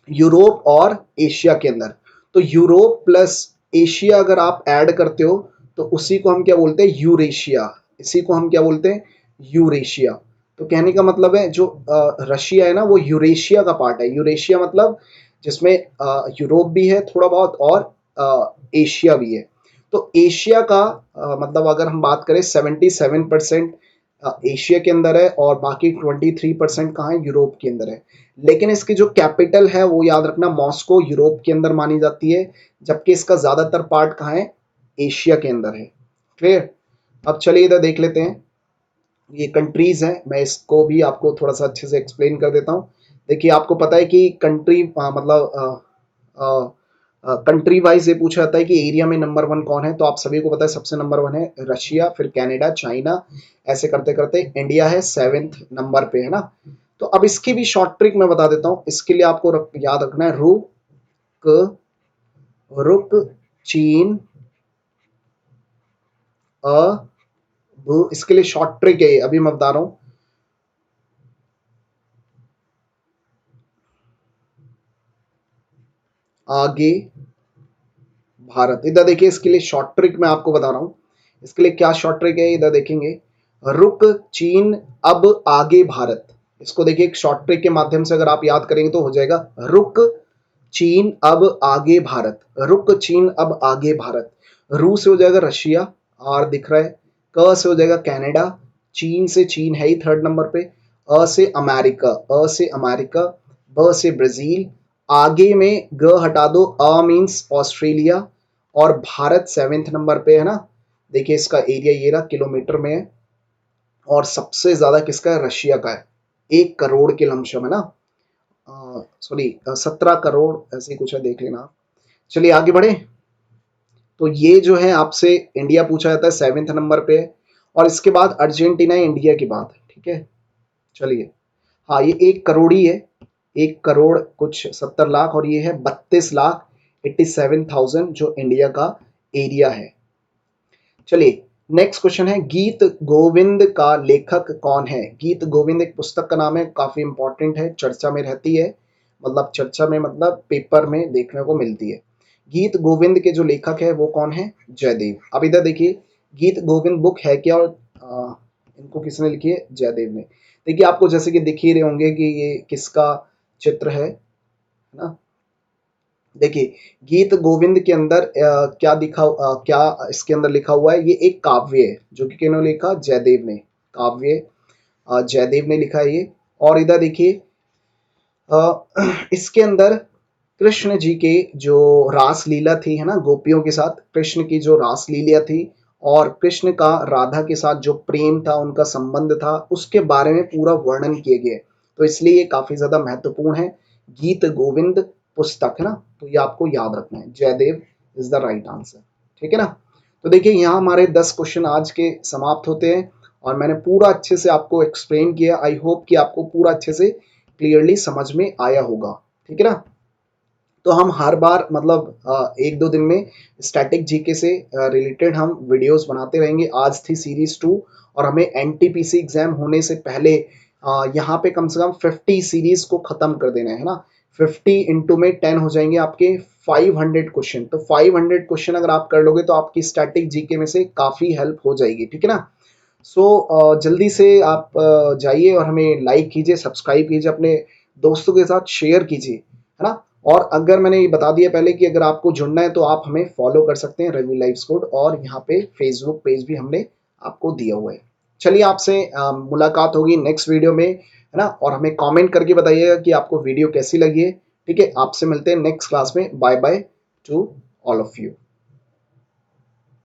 यूरोप और एशिया के अंदर। तो यूरोप प्लस एशिया अगर आप ऐड करते हो तो उसी को हम क्या बोलते हैं, यूरेशिया। इसी को हम क्या बोलते हैं, यूरेशिया। तो कहने का मतलब है जो रशिया है ना वो यूरेशिया का पार्ट है। यूरेशिया मतलब जिसमें यूरोप भी है थोड़ा बहुत और एशिया भी है। तो एशिया का मतलब अगर हम बात करें 77% एशिया के अंदर है और बाकी 23% कहाँ है, यूरोप के अंदर है। लेकिन इसकी जो कैपिटल है वो याद रखना मॉस्को यूरोप के अंदर मानी जाती है, जबकि इसका ज्यादातर पार्ट कहाँ है, एशिया के अंदर है। क्लियर। अब चलिए इधर देख लेते हैं, ये कंट्रीज हैं, मैं इसको भी आपको थोड़ा सा अच्छे से एक्सप्लेन कर देता हूँ। देखिए आपको पता है कि कंट्री मतलब कंट्री वाइज ये पूछा जाता है कि एरिया में नंबर 1 कौन है, तो आप सभी को पता है सबसे नंबर 1 है रशिया, फिर कनाडा, चाइना, ऐसे करते करते इंडिया है 7th नंबर पे, है ना। तो अब इसकी भी शॉर्ट ट्रिक मैं बता देता हूँ, इसके लिए आपको याद रखना है रुक रुक चीन अ इसके लिए शॉर्ट ट्रिक है, अभी मैं बता रहा हूँ। आगे भारत। इधर देखिए इसके लिए शॉर्ट ट्रिक मैं आपको बता रहा हूँ, इसके लिए क्या शॉर्ट ट्रिक है, इधर देखेंगे रुक चीन अब आगे भारत। इसको देखिए एक शॉर्ट ट्रिक के माध्यम से अगर आप याद करेंगे तो हो जाएगा रुक चीन अब आगे भारत, रुक चीन अब आगे भारत। रू से हो जाएगा रशिया, आर दिख रहा है। क से हो जाएगा कनाडा, चीन से चीन है ही 3rd नंबर पे। अ से अमेरिका, अ से अमेरिका, ब से ब्राजील, आगे में ग हटा दो, अ मीन्स ऑस्ट्रेलिया, और भारत 7th नंबर पे है ना। देखिए इसका एरिया ये रहा किलोमीटर में है, और सबसे ज्यादा किसका है, रशिया का है, 1 करोड़ के लमसम, है ना। सॉरी 17 करोड़ ऐसे ही कुछ है, देख लेना आप। चलिए आगे बढ़े। तो ये जो है आपसे इंडिया पूछा जाता है 7th नंबर पे है, और इसके बाद अर्जेंटीना है इंडिया के बाद। ठीक है। चलिए हाँ ये 1 करोड़ ही है, 1 करोड़ कुछ 70 लाख, और ये है 32,87,000 जो इंडिया का एरिया है। चलिए नेक्स्ट क्वेश्चन है, गीत गोविंद का लेखक कौन है। गीत गोविंद एक पुस्तक का नाम है, काफी इंपॉर्टेंट है, चर्चा में रहती है, मतलब चर्चा में मतलब पेपर में देखने को मिलती है। गीत गोविंद के जो लेखक है वो कौन है, जयदेव। अब इधर देखिए गीत गोविंद बुक है क्या, और इनको किसने लिखी है, जयदेव ने। देखिए आपको जैसे कि दिख ही रहे होंगे कि ये किसका चित्र है ना। देखिए गीत गोविंद के अंदर क्या इसके अंदर लिखा हुआ है, ये एक काव्य है जो कि किन्होंने लिखा, जयदेव ने। काव्य जयदेव ने लिखा है ये। और इधर देखिए इसके अंदर कृष्ण जी के जो रास लीला थी, है ना, गोपियों के साथ कृष्ण की जो रास लीला थी, और कृष्ण का राधा के साथ जो प्रेम था, उनका संबंध था, उसके बारे में पूरा वर्णन किए गए। तो इसलिए ये काफ़ी ज़्यादा महत्वपूर्ण है। गीत गोविंद पुस्तक है ना, तो ये आपको याद रखना है। Jaydev is the right answer, ठीक है ना। तो देखिए यहाँ हमारे 10 क्वेश्चन आज के समाप्त होते हैं और मैंने पूरा अच्छे से आपको एक्सप्लेन किया। आई होप कि आपको पूरा अच्छे से क्लियरली समझ में आया होगा, ठीक है ना। तो हम हर बार मतलब 1-2 दिन में स्टैटिक जीके से रिलेटेड हम वीडियोस बनाते रहेंगे। आज थी सीरीज 2 और हमें एनटीपीसी एग्जाम होने से पहले यहाँ पे कम से कम 50 सीरीज को खत्म कर देना है ना। 50 इंटू में 10 हो जाएंगे आपके 500 क्वेश्चन। तो 500 क्वेश्चन अगर आप कर लोगे तो आपकी स्टैटिक जीके में से काफ़ी हेल्प हो जाएगी, ठीक है ना। जल्दी से आप जाइए और हमें लाइक कीजिए, सब्सक्राइब कीजिए, अपने दोस्तों के साथ शेयर कीजिए, है ना। और अगर मैंने ये बता दिया पहले कि अगर आपको जुड़ना है तो आप हमें फॉलो कर सकते हैं रवि लाइव स्कोड, और यहाँ पे फेसबुक पेज भी हमने आपको दिया हुआ है। चलिए आपसे मुलाकात होगी नेक्स्ट वीडियो में, है ना। और हमें कमेंट करके बताइएगा कि आपको वीडियो कैसी लगी है, ठीक है। आपसे मिलते हैं नेक्स्ट क्लास में। Bye bye to all of you.